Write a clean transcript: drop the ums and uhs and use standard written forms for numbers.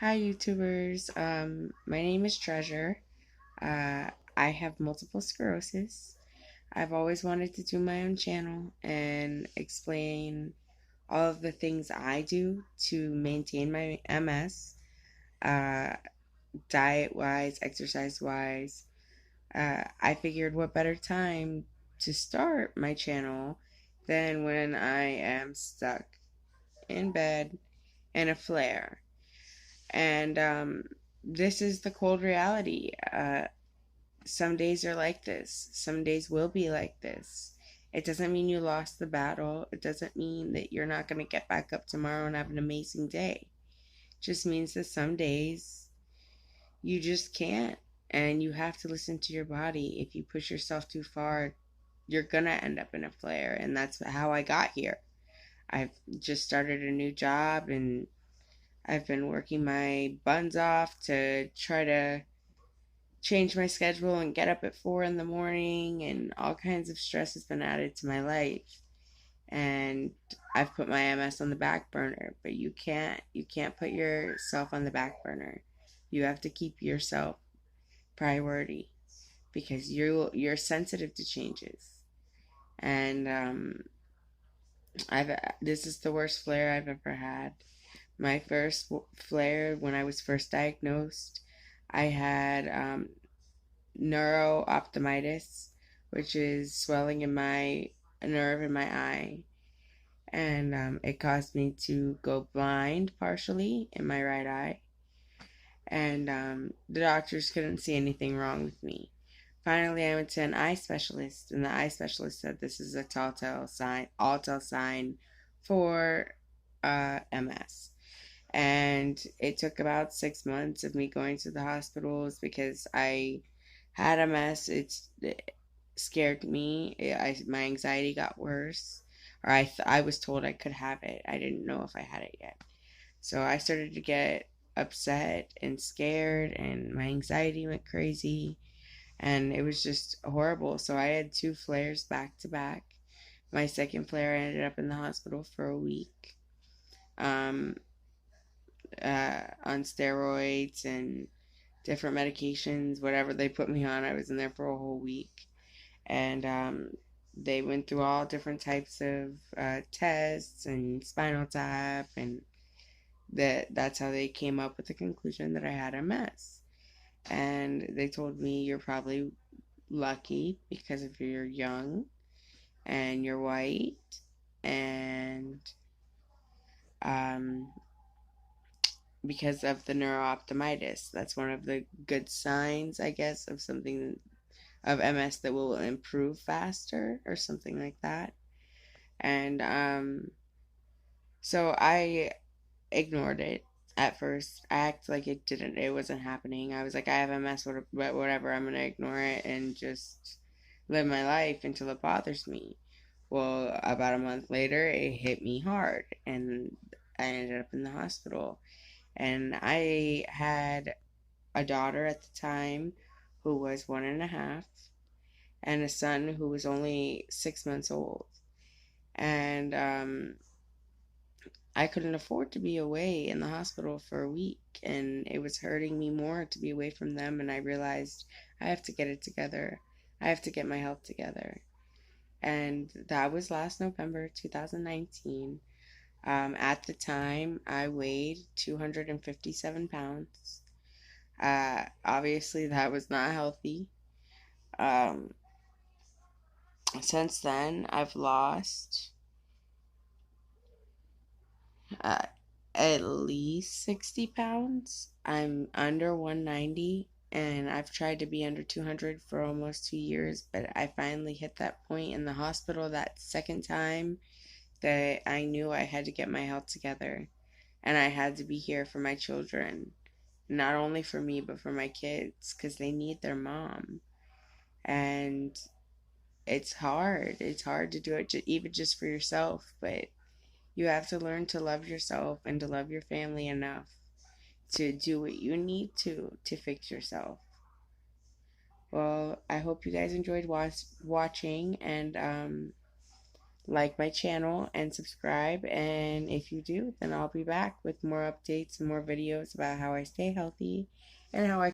Hi, YouTubers. My name is Treasure. I have multiple sclerosis. I've always wanted to do my own channel and explain all of the things I do to maintain my MS, uh, diet wise, exercise wise. I figured what better time to start my channel than when I am stuck in bed in a flare. And this is the cold reality. Some days are like this, some days will be like this. It doesn't mean you lost the battle, it doesn't mean that you're not going to get back up tomorrow and have an amazing day. It just means that some days you just can't, and you have to listen to your body. If you push yourself too far, you're going to end up in a flare, and that's how I got here. I've just started a new job, and I've been working my buns off to try to change my schedule and get up at 4 in the morning, and all kinds of stress has been added to my life. And I've put my MS on the back burner, but you can't put yourself on the back burner. You have to keep yourself priority because you're sensitive to changes. And I've this is the worst flare I've ever had. My first flare, when I was first diagnosed, I had neurooptimitis, which is swelling in my nerve in my eye. And it caused me to go blind partially in my right eye. And the doctors couldn't see anything wrong with me. Finally, I went to an eye specialist, and the eye specialist said this is a all tell sign for MS. And it took about 6 months of me going to the hospitals because I had MS. It scared me. My anxiety got worse, or I was told I could have it. I didn't know if I had it yet. So I started to get upset and scared, and my anxiety went crazy, and it was just horrible. So I had two flares back to back. My second flare, I ended up in the hospital for a week, um, on steroids and different medications, whatever they put me on. I was in there for a whole week, and they went through all different types of tests and spinal tap, and that's how they came up with the conclusion that I had MS. And they told me you're probably lucky because if you're young and you're white, and um, because of the neurooptimitis. That's one of the good signs, I guess, of something of MS that will improve faster or something like that. And so I ignored it at first. I acted like it wasn't happening. I was like, I have MS, but whatever, I'm gonna ignore it and just live my life until it bothers me. Well, about a month later, it hit me hard, and I ended up in the hospital. And I had a daughter at the time who was 1.5, and a son who was only 6 months old. And I couldn't afford to be away in the hospital for a week, and it was hurting me more to be away from them. And I realized I have to get it together. I have to get my health together. And that was last November 2019. At the time, I weighed 257 pounds. Obviously, that was not healthy. Um, since then, I've lost uh, at least 60 pounds. I'm under 190, and I've tried to be under 200 for almost 2 years, but I finally hit that point in the hospital that second time that I knew I had to get my health together, and I had to be here for my children. Not only for me, but for my kids, because they need their mom. And it's hard. It's hard to do it even just for yourself, but you have to learn to love yourself and to love your family enough to do what you need to fix yourself. Well, I hope you guys enjoyed watching, and like my channel and subscribe. And if you do, then I'll be back with more updates and more videos about how I stay healthy and how I